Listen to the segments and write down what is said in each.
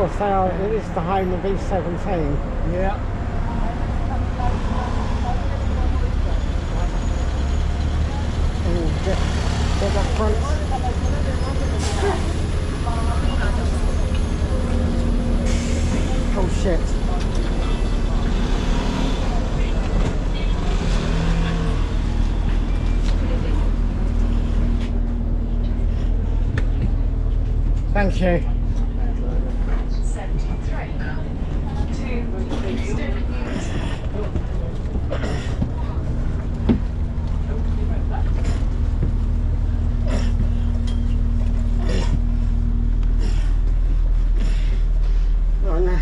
course, it is the home of E17. Yeah. Get that front. Oh shit. Thank you. 73 to Stoke Oh no.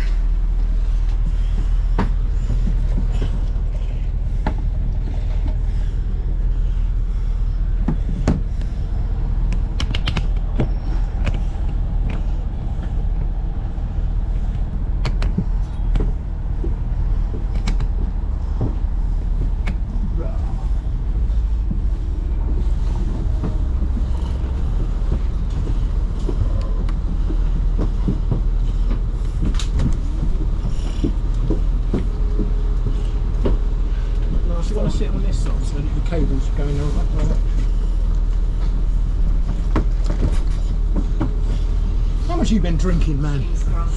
Sit on this side so that the cables are going all that way. How much have you been drinking, man? Have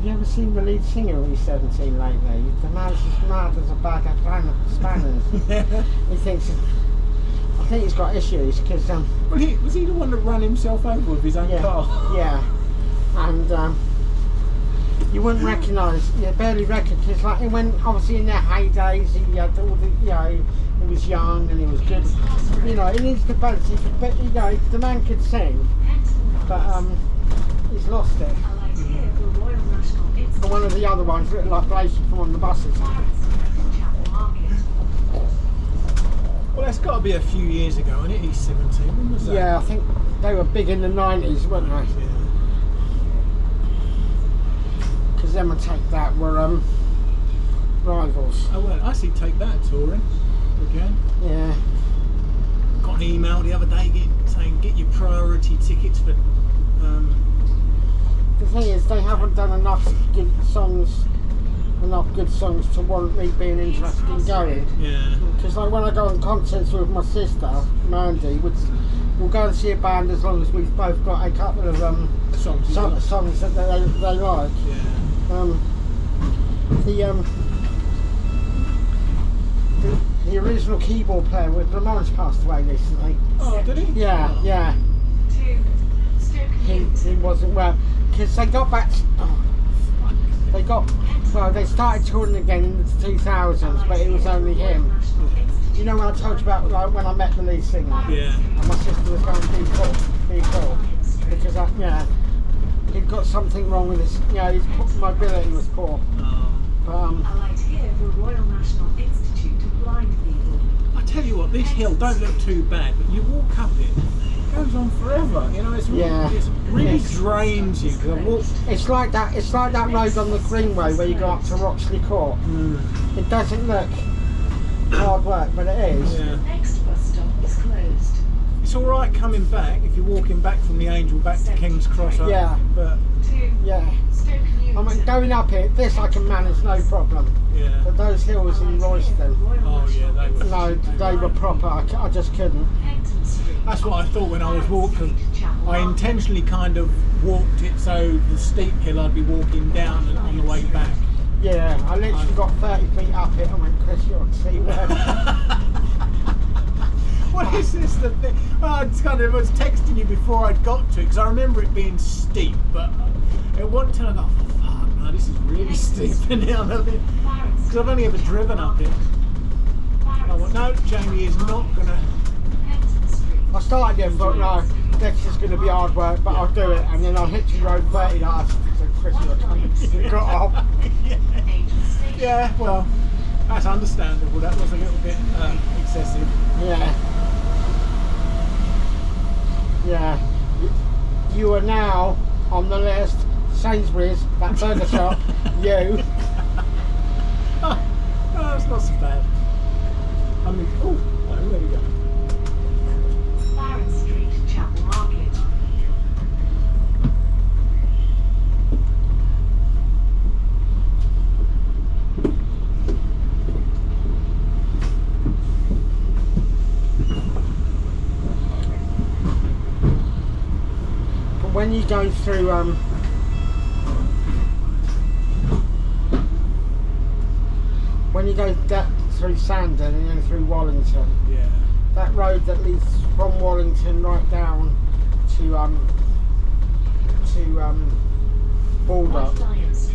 you ever seen the lead singer of E17 lately? The man's as mad as a bag of spanners. He thinks, I think he's got issues because well, was he the one that ran himself over with his own car? Yeah, and you wouldn't recognise, you barely recognise, like when obviously in their heydays he had all the, you know, he was young and he was good, you know, in his defence, you know, the man could sing, but he's lost it. And one of the other ones looked like Glacier from on the buses. Well, that's got to be a few years ago, isn't it? E17, when was that? Yeah, I think they were big in the 90s, weren't they? Yeah. Because them and Take That were rivals. Oh well, I see Take That touring again. Yeah. Got an email the other day saying get your priority tickets for. The thing is, they haven't done enough good songs to warrant me being interested in going. Yeah. Because like when I go on concerts with my sister, Mandy, we'll go and see a band as long as we've both got a couple of songs that they like. Yeah. The original keyboard player with Ramones passed away recently. Oh, did he? Yeah, yeah. He wasn't well because they got back. They started touring again in the 2000s, but it was only him. You know when I told you about like when I met the lead singer? Yeah. And my sister was going to be cool because he'd got something wrong with his, you know, his mobility was poor. Oh. But, A light here for Royal National Institute of Blind People. I tell you what, this hill don't look too bad, but you walk up it goes on forever. You know, it's really drains you. It's like that road on the Greenway where you go up to Roxley Court. It doesn't look hard work, but it is. Yeah. The next bus stop is closed. It's all right coming back if you're walking back from the Angel back to King's Cross. Yeah. But yeah. I mean, going up it, this I can manage no problem. yeah. But those hills in Royston, Oh yeah, they were proper. I just couldn't. That's what I thought when I was walking. I intentionally kind of walked it so the steep hill I'd be walking down and on the way back. Yeah, I literally got 30 feet up it. I went, Chris, you're a C-word. What is this the thing? Well, I was texting you before I'd got to it because I remember it being steep, but at one time I thought, oh, fuck, no, this is really steep. And now because I've only ever driven up it. I went, no, Jamie is not gonna. I started it, but no, this is going to be hard work, but I'll do it. And then I hit the road 30 yards. So Chris, you're coming. You got off. Yeah, well, that's understandable. That was a little bit excessive. Yeah. Yeah. You are now on the list. Sainsbury's, that burger shop, you. Oh, that's not so bad. I mean, oh, there we go. when you go through through Sandon and then through Wallington, Yeah. that road that leads from Wallington right down to Baldock,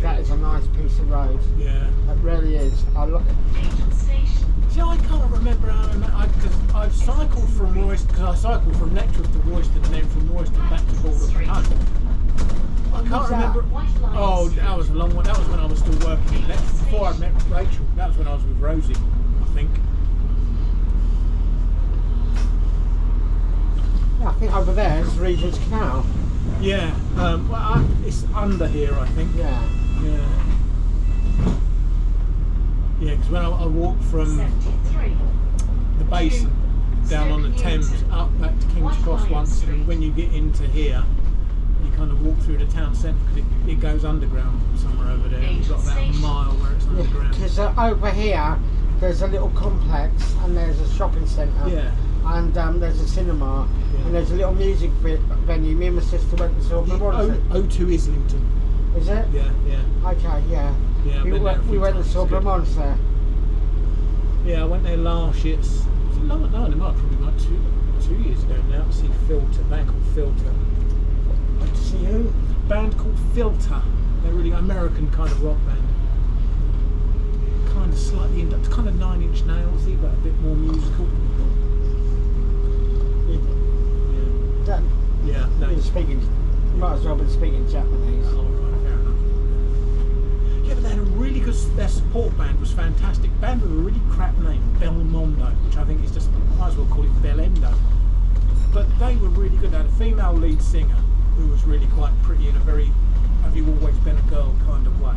that is a nice piece of road. Yeah. It really is. I look. See, I can't remember how because I've cycled from Royston, because I cycled from Letchworth to Royston and then from Royston back to Baldock and home. I can't remember. Oh, that was a long one. That was when I was still working in Letchworth. Before I met Rachel. That was when I was with Rosie, I think. Yeah, I think over there is Regent's Canal. Yeah. Well, it's under here, I think. Yeah. Yeah. Yeah, because when I walked from the basin down on the Thames up back to King's Cross once, and when you get into here, you kind of walk through the town centre because it goes underground somewhere over there. You've got about a mile where it's underground. Because over here there's a little complex and there's a shopping centre. Yeah. And there's a cinema and there's a little music venue. Me and my sister went and saw. What is it? O2 Islington. Is it? Yeah, yeah. Okay, yeah. Yeah, we went and saw Vermont there. Yeah, I went there last year. Was it long? No, it might probably like two years ago now to see Filter, a band called Filter. To see who? Band called Filter. They're really American kind of rock band. Kind of slightly it's kind of 9 Inch Nailsy, but a bit more musical. That, Yeah, no. speaking. Might as well have been speaking Japanese. Oh, right, fair enough. Yeah, but they had a really good. Their support band was fantastic. Band with a really crap name, Belmondo, which I think is just might as well call it Bellendo. But they were really good. They had a female lead singer who was really quite pretty in a very "have you always been a girl" kind of way.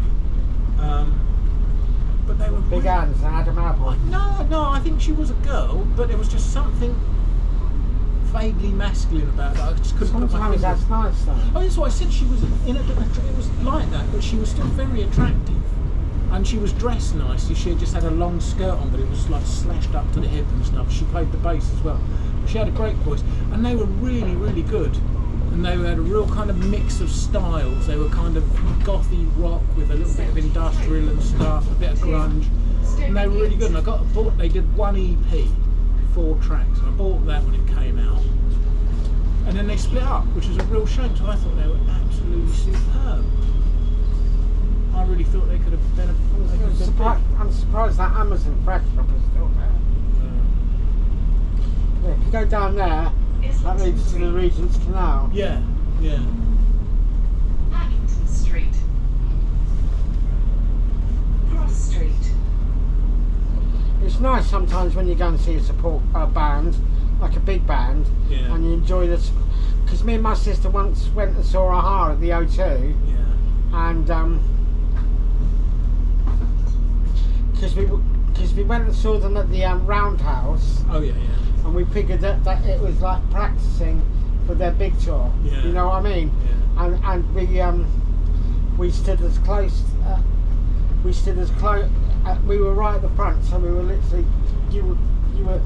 But they were Big really, hands and Adam Apple. No, I think she was a girl, but there was just something vaguely masculine about it. I just couldn't put my Sometimes finger. that's nice though. Oh, that's what I said. She was in a. It was like that, but she was still very attractive, and she was dressed nicely. She had just had a long skirt on, but it was like slashed up to the hip and stuff. She played the bass as well. She had a great voice, and they were really, really good. And they had a real kind of mix of styles. They were kind of gothy rock with a little bit of industrial and stuff, a bit of grunge, and they were really good. And they did one EP, 4 tracks. And I bought that when it came out. And then they split up, which was a real shame, so I thought they were absolutely superb. I really thought they could have been I'm surprised that Amazon Fresh shop is still there. Yeah, if you go down there, that leads to the Regent's Canal. Yeah, yeah. Paddington Street. Cross Street. It's nice sometimes when you go and see a support band, like a big band, Yeah. and you enjoy this. Because me and my sister once went and saw Aha at the O2, Yeah. and because we went and saw them at the Roundhouse, Oh yeah, yeah. and we figured that it was like practicing for their big tour. Yeah. You know what I mean? Yeah. And we stood as close. We stood as close. We were right at the front, so we were literally. You were,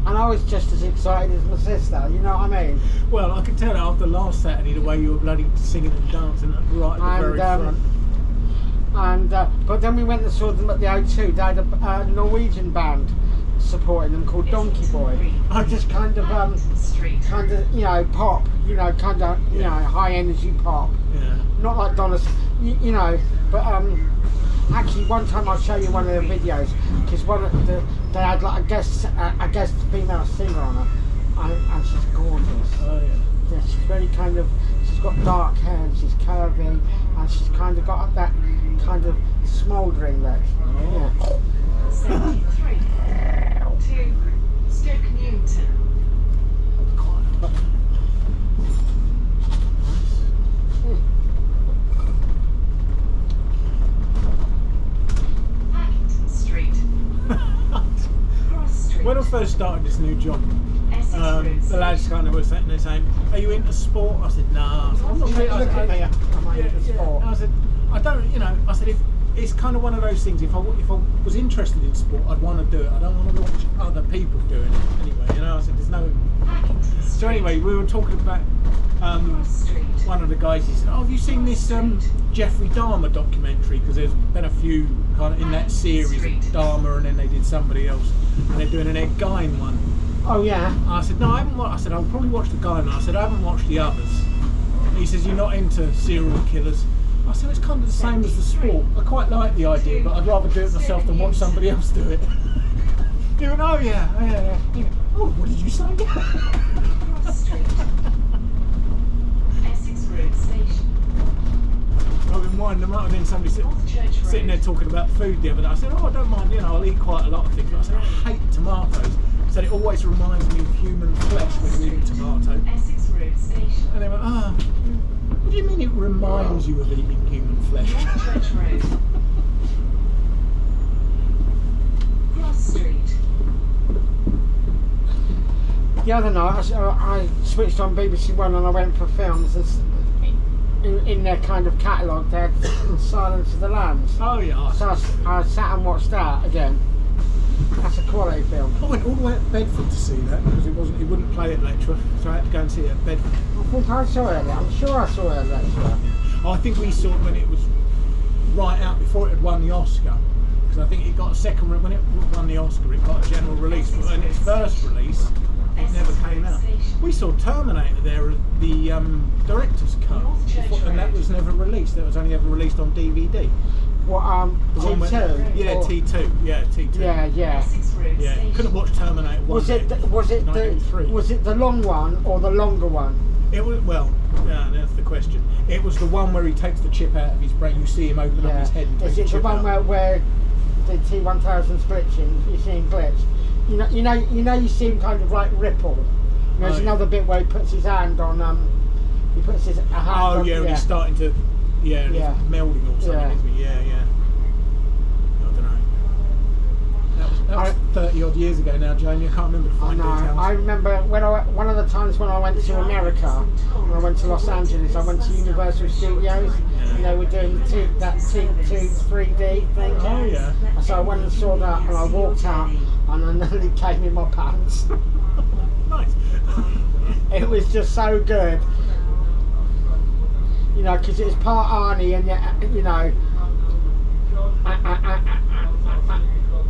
and I was just as excited as my sister. You know what I mean? Well, I could tell after last Saturday the way you were bloody singing and dancing right at the very front. But then we went and saw them at the O2. They had a Norwegian band supporting them called Donkey Boy. I just kind of pop, kind of high energy pop. Yeah. Not like Donna, but actually one time I'll show you one of the videos because they had like a guest female singer on it, and she's gorgeous. Oh yeah. Yeah, she's very she's got dark hair and she's curvy and she's kind of got that kind of smouldering look. Oh. Yeah. 73 to Stoke Newington. Paddington Street. Cross Street. When I first started this new job, Essex Road the lads Station. kind of were sitting there saying, "Are you into sport?" I said, "Nah." I said, "I'm not really." Look at me, am I into sport? I said, "I don't." I said, it's kind of one of those things. If I was interested in sport, I'd want to do it. I don't want to watch other people doing it anyway. You know, I said there's no. So anyway, we were talking about one of the guys. He said, "Oh, have you seen this Jeffrey Dahmer documentary? Because there's been a few kind of in that series of Dahmer, and then they did somebody else, and they're doing an Ed Gein one." Oh yeah. I said, "No, I haven't watched." I said, "I'll probably watch the Gein one." I said, "I haven't watched the others." He says, "You're not into serial killers." I said, "It's kind of the same as the sport. I quite like the idea, but I'd rather do it myself than watch somebody else do it." He went, "Oh yeah, yeah." He went, "Oh, what did you say?" Essex Road Station. I've been winding them up, and then somebody sitting there talking about food the other day. I said, "Oh, I don't mind. You know, I'll eat quite a lot of things." But I said, "I hate tomatoes." I said, "It always reminds me of human flesh when you eat a tomato." Essex Road Station. And they went, "Ah, what do you mean it reminds you of eating human flesh?" Church Road. Cross Street. The other night, I switched on BBC One and I went for films. In their kind of catalogue, they had Silence of the Lambs. Oh yeah. So I sat and watched that again. That's a quality film. I went all the way to Bedford to see that because he wouldn't play at Lecture, so I had to go and see it at Bedford. I think I saw it. I'm sure I saw it later. I think we saw it when it was right out before it had won the Oscar, because I think it got a second when it won the Oscar. It got a general release, but when its first release, it never came out. We saw Terminator there at the director's cut, and that was never released. That was only ever released on DVD. What T2? Yeah, T2. Yeah, T2. Yeah. Yeah, couldn't watch Terminator 1. Was it the long one or the longer one? It was, well, yeah, that's the question. It was the one where he takes the chip out of his brain. You see him open up his head and take Is the it chip the one out. where the T1000's glitching? You see him glitch. You see him kind of like ripple. There's another bit where he puts his hand on. He puts his hand on. Oh yeah, and he's starting to. Yeah, and he's melding or something, isn't he? Yeah. I don't know. That was 30 odd years ago now, Jamie. I can't remember the fine details. I remember one of the times when I went to America, when I went to Los Angeles, I went to Universal Studios. And they were doing that T2 3D thing. Oh yeah. So I went and saw that, and I walked out, and I nearly came in my pants. Nice. It was just so good. You know, because it was part Arnie, and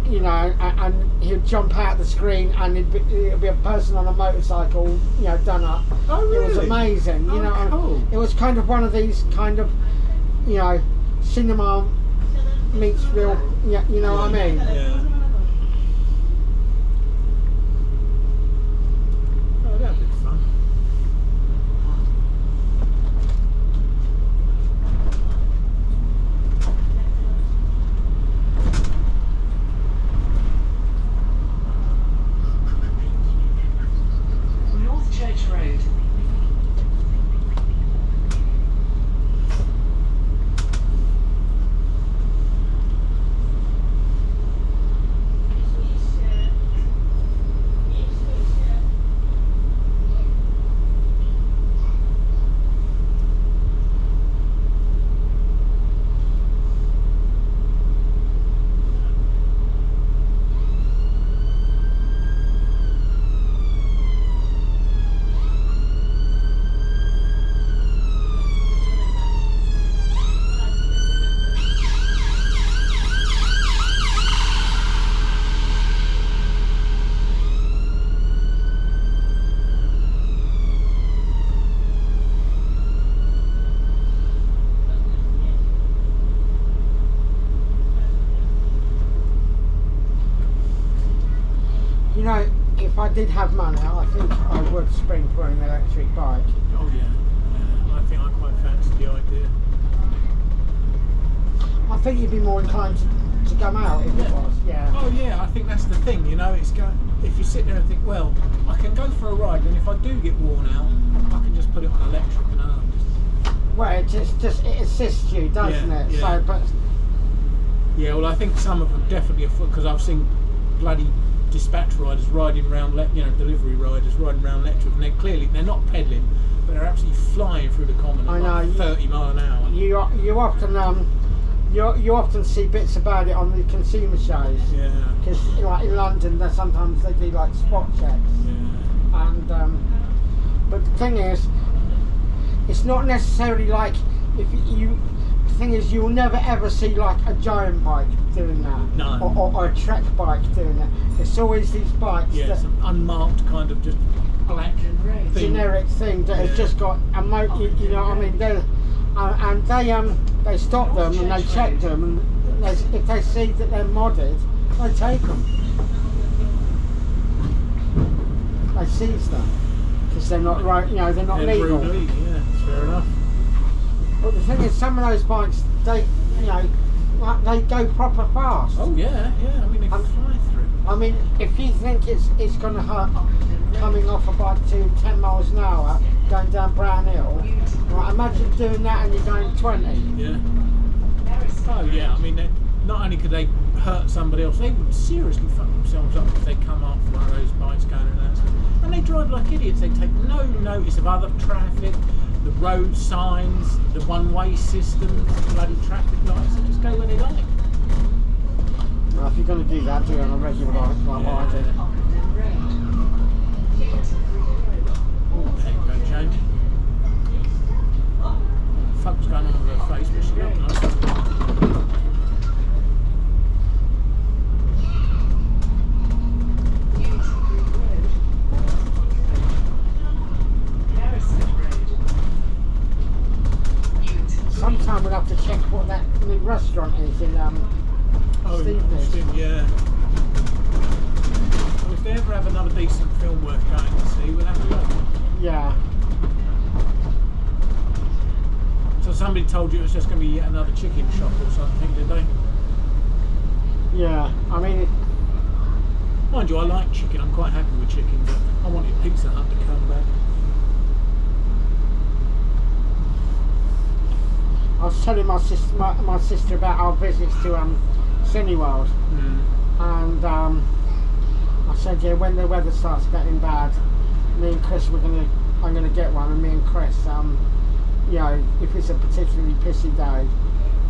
and he'd jump out the screen, and it'd be a person on a motorcycle, done up. Oh really? It was amazing. Cool. It was kind of one of these kind of, cinema meets real. You know what I mean? Yeah. Oh, that'd be fun. North Church Road. If I did have money, I think I would spring for an electric bike. Oh yeah. I think I quite fancy the idea. I think you'd be more inclined to come out if it was, Oh yeah, I think that's the thing, if you sit there and think, well, I can go for a ride, and if I do get worn out, I can just put it on electric and well, it it assists you, doesn't it? Yeah. So, but yeah, well, I think some of them definitely are, because I've seen bloody dispatch riders riding around, delivery riders riding around electric, and they're not pedalling, but they're absolutely flying through the common at like 30 mile an hour. You often You often see bits about it on the consumer shows. Yeah. Because like in London, sometimes they do like spot checks. Yeah. And but the thing is, it's not necessarily like if you. The thing is, you'll never ever see like a giant bike doing that, No. or a trek bike doing that. It's always these bikes Yeah, that some unmarked kind of just black thing. generic thing that has just got a motor. You know what I mean? And they stop them and they check them, and if they see that they're modded, they take them. They seize them because they're not right. You know, they're not legal. Brutally, yeah, that's fair enough. But the thing is, some of those bikes, they go proper fast. Oh yeah, yeah. I mean, they fly through. I mean, if you think it's going to hurt coming off a bike to 10 miles an hour, going down Brown Hill, right, imagine doing that and you're going 20. Yeah. Oh yeah. I mean, not only could they hurt somebody else, they would seriously fuck themselves up if they come off one of those bikes going in that. And they drive like idiots. They take no notice of other traffic, the road signs, the one-way system, the bloody traffic lights. They just go where they like. Well, if you're going to do that, do it on a regular bike like what I did. There you go, Jamie. What the fuck's going on with her face? But she looked nice. Sometime we'll have to check what that new restaurant is in Stevenage. Yeah. Well, if they ever have another decent film worth going to see, we'll have a look. Yeah. So somebody told you it was just going to be yet another chicken shop or something, did they? Yeah. I mean, Mind you, I like chicken. I'm quite happy with chicken, but I wanted Pizza Hut to come back. I was telling my sister about our visits to Cineworld, and I said, yeah, when the weather starts getting bad, me and Kris I'm gonna get one, and me and Kris, you know, if it's a particularly pissy day,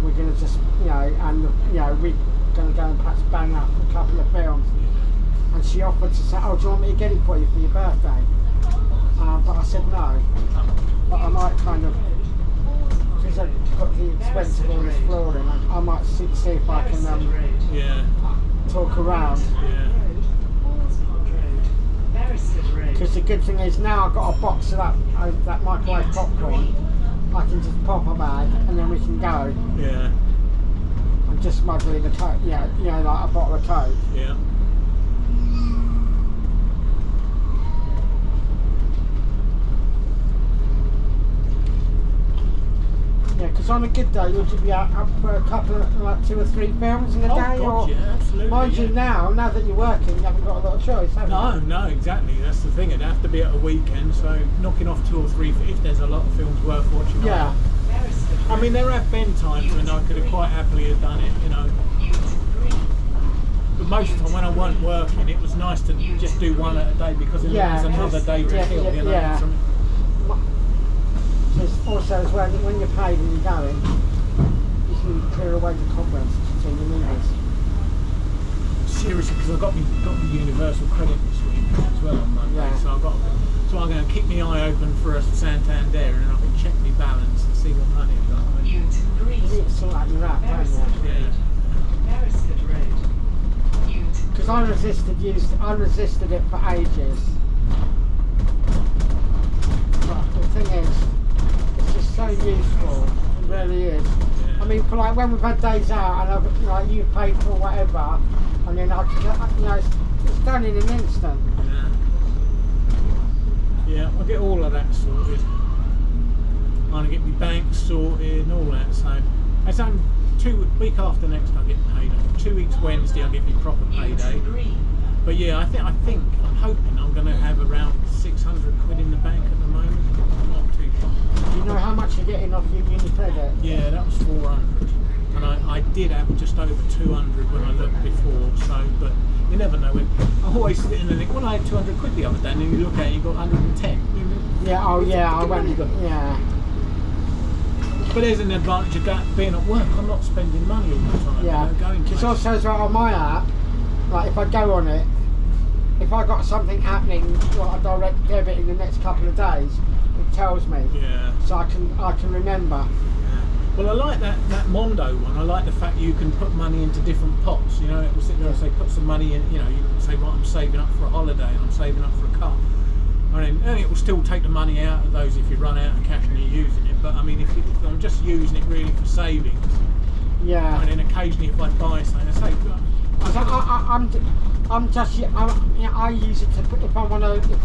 we're gonna just, you know, and you know, we're gonna go and perhaps bang up a couple of films. And she offered to say, oh, do you want me to get it for you for your birthday? But I said no. But I might kind of, because I've got the expense of all this flooring, I might see if I can talk around. Yeah. Because the good thing is now I've got a box of that microwave popcorn. I can just pop a bag and then we can go. Yeah. I'm just smuggling a Coke, yeah, you know, like a bottle of Coke. Yeah. Yeah, because on a good day, would you be up for a couple of, like 2 or 3 films in a day? God, or, yeah, absolutely. mind you, now that you're working, you haven't got a lot of choice, have you? No, exactly. That's the thing. It'd have to be at a weekend, so knocking off 2 or 3 if there's a lot of films worth watching. Yeah. I mean, there have been times when I could have quite happily have done it, you know. But most of the time when I weren't working, it was nice to just do one at a day because then there's another day to kill, you know. Yeah. Also, as well, when you're paid and you're going, you can clear away the cobwebs between the movies. Seriously, because I got the universal credit this week as well on Monday, Yeah. so I'm going to keep my eye open for a Santander, and then I can check my balance and see what money I've got. Newington Green. You need to sort out your app, don't you? Yeah. Beresford Road. Newington Because I resisted it for ages. But the thing is, it's just so useful. It really is. Yeah. I mean, for like when we've had days out and I've, like, you paid for whatever, and then I can, you know, it's done in an instant. Yeah, I'll get all of that sorted. I'm going to get my bank sorted and all that, so it's on week after next I get paid. 2 weeks Wednesday I get my proper payday. Green. But yeah, I think I'm hoping I'm going to have around 600 quid in the bank at the moment. I'm not too sure. Do you know how much you're getting off your uni credit? Yeah, that was 400. And I did have just over 200 when I looked before, so, but you never know. I always sit in and think, well, I had 200 quid the other day, and then you look at it, you've got 110. Yeah, oh yeah, I went, You got, yeah. But there's an advantage of being at work. I'm not spending money all the time. Yeah. You know, going Because places. also as well on my app, like if I go on it, if I got something happening, like a direct debit in the next couple of days, it tells me. Yeah. So I can remember. Well, I like that Mondo one. I like the fact you can put money into different pots. You know, it will sit there and say, put some money in. You know, you can say, right, I'm saving up for a holiday and I'm saving up for a car. And it will still take the money out of those if you run out of cash and you're using it. But I mean, if I'm just using it really for savings, Yeah. and then occasionally if I buy something, I say, I use it to put, if I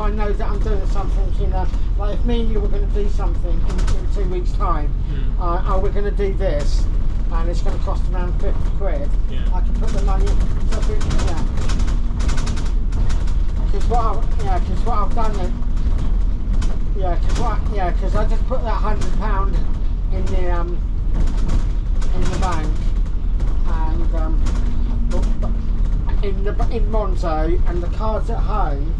know that I'm doing something, you know, like if me and you were going to do something in 2 weeks' time, we're going to do this, and it's going to cost around 50 quid. Yeah. I can put the money, Because what I've done then, because I just put that £100 in the bank, and in Monzo, and the cards at home.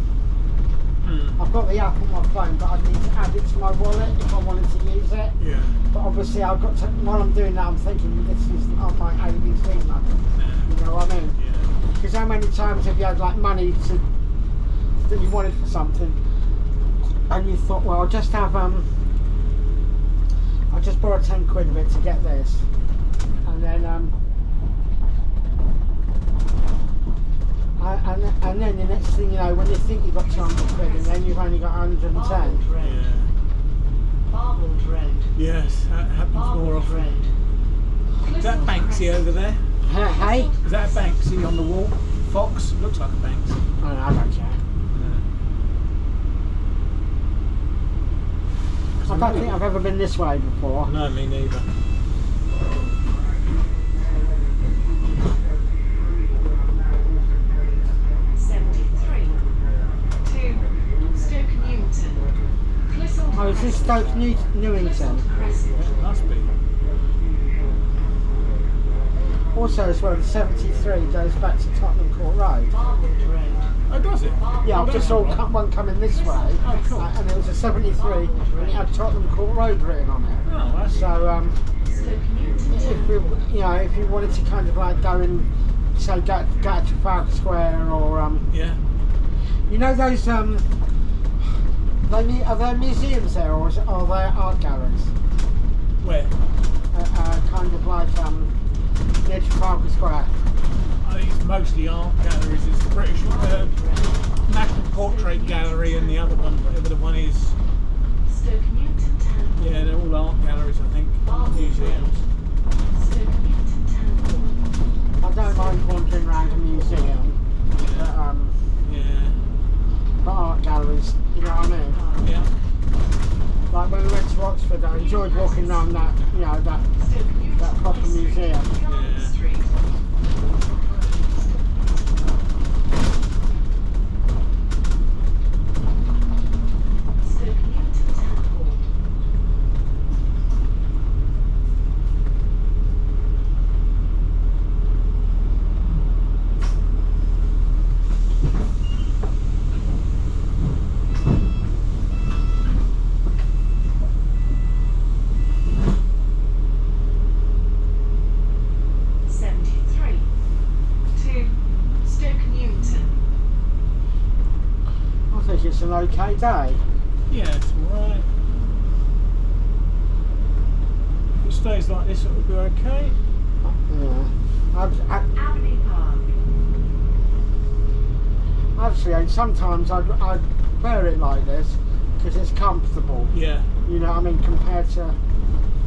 I've got the app on my phone, but I need to add it to my wallet if I wanted to use it. yeah. But obviously, I've got to. While I'm doing that, I'm thinking this is my ABC money. You know what I mean? Yeah. Because how many times have you had like money that you wanted for something, and you thought, well, I'll just borrow 10 quid of it to get this, and then and then the next thing you know, when you think you've got 200 quid, and then you've only got 110. Yeah. Barwood Road. Yes, that happens more often. Is that Banksy over there? Hey? Is that a Banksy on the wall? Fox? Looks like a Banksy. Oh, no, I don't care. I don't think I've ever been this way before. No, me neither. Stoke Newington. Oh, is this Stoke Newington? It must be. Also, as well, the 73 goes back to Tottenham Court Road. Barwood Road. Oh, does it? Yeah, I've just saw one coming this way, Oh, cool. and it was a 73, and it had Tottenham Court Road written on it. Oh, that's So, Stoke Newington. if you wanted to kind of like go and say go to Trafalgar Square, or yeah. you know those are there museums there, or are there art galleries? Where? Kind of like near Trafalgar Square. I think it's mostly art galleries. It's the British National Portrait Gallery, and the other one, whatever the one is. Stoke Newington Town. Yeah, they're all art galleries, I think. Museums. Stoke Newington Town. I don't mind wandering around a museum, Yeah. but art galleries, you know what I mean? Yeah. Like when we went to Oxford, I enjoyed walking around that, that proper museum. Yeah. Street. Stoke Newington Town Hall. I think it's an okay day. Yeah, it's alright. If it stays like this, it will be okay. Yeah. Avenue Park. Actually, sometimes I'd wear it like this because it's comfortable. Yeah. You know what I mean, compared to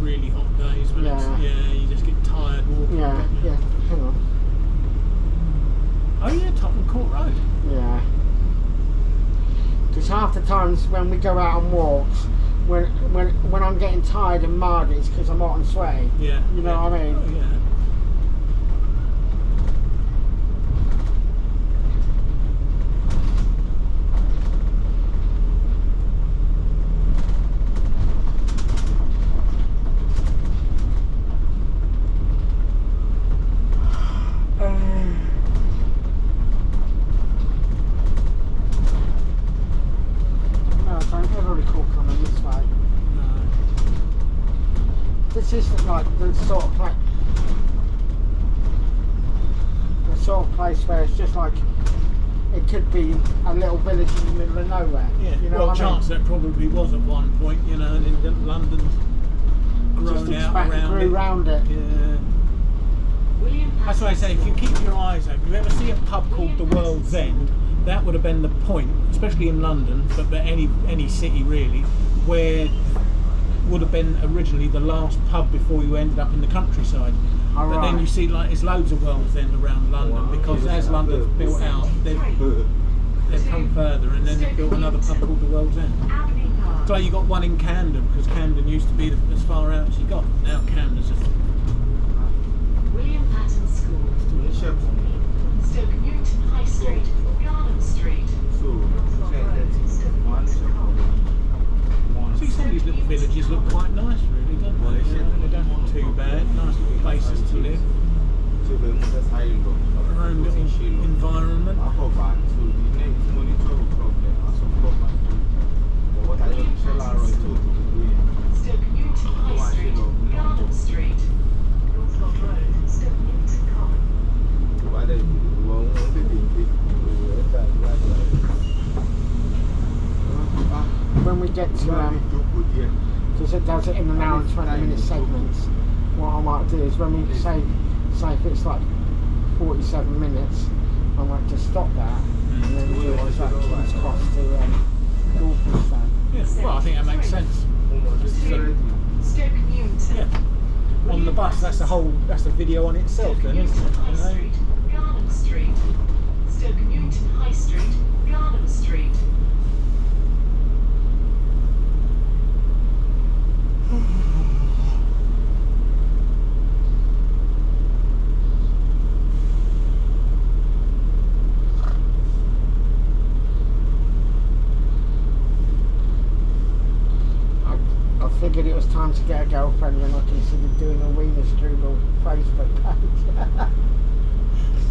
Really hot days when you just get tired walking. yeah. Hang on. Oh yeah, Tottenham Court Road. Yeah. Because half the times when we go out on walks, when I'm getting tired and mud, it's because I'm hot and sweaty. Yeah. You know what I mean? Oh, yeah. No, I don't ever recall coming this way. No. This London's sort of like the sort of place where it's just like it could be a little village in the middle of nowhere. Yeah, you know well, what I mean? chance that probably was at one point, you know, and then London's grown Just out grew around it. Yeah. That's why I say, if you keep your eyes open, if you ever see a pub called the World's End, that would have been the point, especially in London, but any city really, where would have been originally the last pub before you ended up in the countryside. All but then right. you see, like, there's loads of World's End around London, because as London's built out, they've come further, and then they've built another pub called the World's End. So you got one in Camden, because Camden used to be as far out as you got. Now Camden's just... William Patton School. Stoke Newington High Street, Garden Street. See, some of these little villages look quite nice, really, don't they? You know, they don't look too bad. Nice little places to live. Their own little environment. Stoke Newington High Street, Garden Street. Northcote Road, Stoke Newington Common. When we get to because it does it in an hour and 20-minute segments, what I might do is when we say if it's like 47 minutes, I might just stop that and then do it as like King's Cross to Dorking. Yeah, well, I think that makes sense. Stoke Newington. Yeah. On the bus, that's the video on itself, Stoke then, isn't Newington High it? Street, Garden Street. Stoke Newington High Street, Garden Street. I figured it was time to get a girlfriend when I considered doing a Wiener Strudel Facebook page.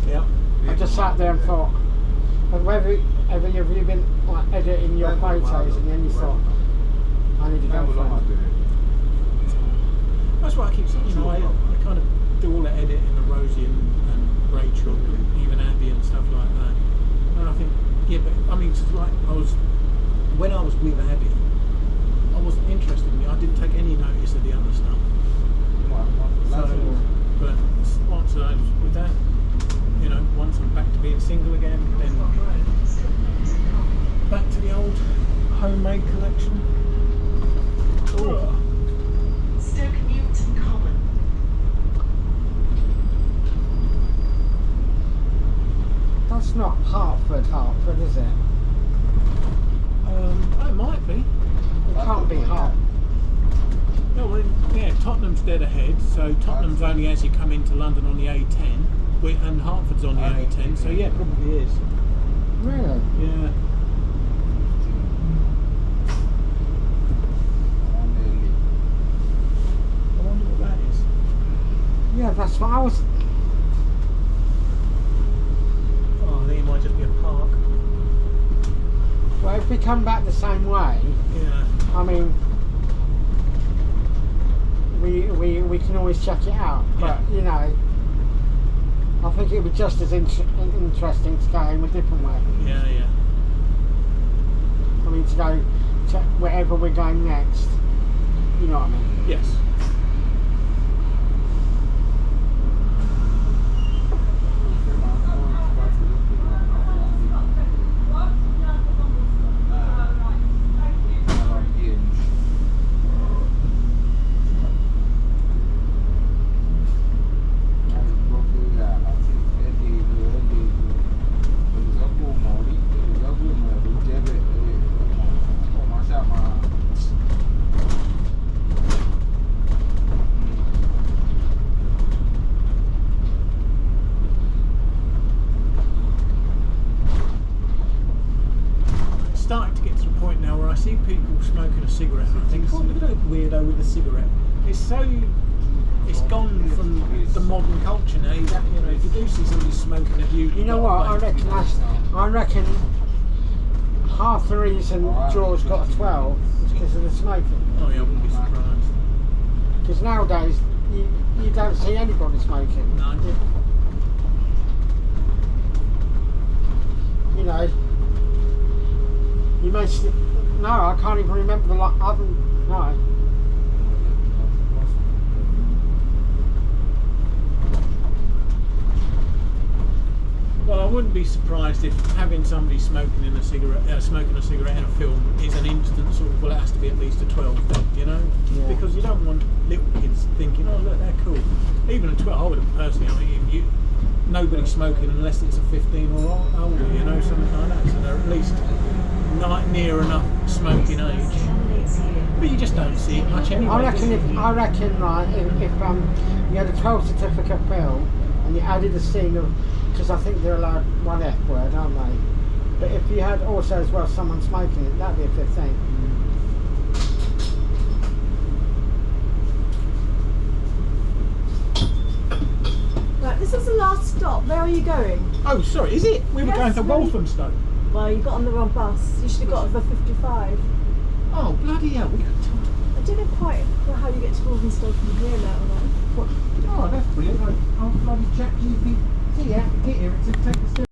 Yeah. I just sat there and thought, have you been like editing your photos and then you thought, I need a girlfriend. That's why I keep saying, you know, I kind of do all the editing of Rosie and Rachel, and even Abby and stuff like that. And I think, yeah, but I mean, it's like when I was with Abby, I wasn't interested in it. I didn't take any notice of the other stuff. So, but once I was with that, you know, once I'm back to being single again, then back to the old homemade collection. Ooh. Stoke Newington Common. That's not Hartford, is it? It might be. It can't be Hart. No, well, yeah, Tottenham's dead ahead, so Tottenham's only as you come into London on the A10, and Hertford's on the A10, so yeah, probably is. Really? Yeah. I wonder what that is. Yeah, that's what I was. Oh, I think it might just be a park. Well, if we come back the same way, Yeah. I mean, we can always check it out. But you know, I think it would be just as interesting to go in a different way. Yeah, yeah. I mean, to go to wherever we're going next. You know what I mean? Yes. Starting to get to the point now where I see people smoking a cigarette and I think, oh, look at that weirdo with a cigarette. It's gone from the modern culture now. You know, if you do see somebody smoking at you, You know what? I reckon half the reason George got a 12 was because of the smoking. Oh yeah, I wouldn't be surprised. Because nowadays you don't see anybody smoking. No. You know, you may no, I can't even remember the lot. No. Well, I wouldn't be surprised if having somebody smoking a cigarette in a film is an instant sort of, well, it has to be at least a 12 then, you know? Yeah. Because you don't want little kids thinking, oh look, they're cool. Even a 12, I would have personally, I mean, if nobody smoking unless it's a 15 or older, you know, something like that. So they're at least not near enough smoking age. But you just don't see it much anyway. I reckon if you had a 12 certificate film and you added a scene of, because I think they're allowed one F word, aren't they? But if you had also as well someone smoking it, that'd be a good thing. Right, this is the last stop. Where are you going? Oh, sorry, is it? We were going to Walthamstow. Well, you got on the wrong bus. You should have got on the 55. Oh, bloody hell, we got time. I don't know quite how you get to Walthamstow from here now. Oh, that's brilliant. Oh, bloody chat GPT. Yeah, get here, it's a take the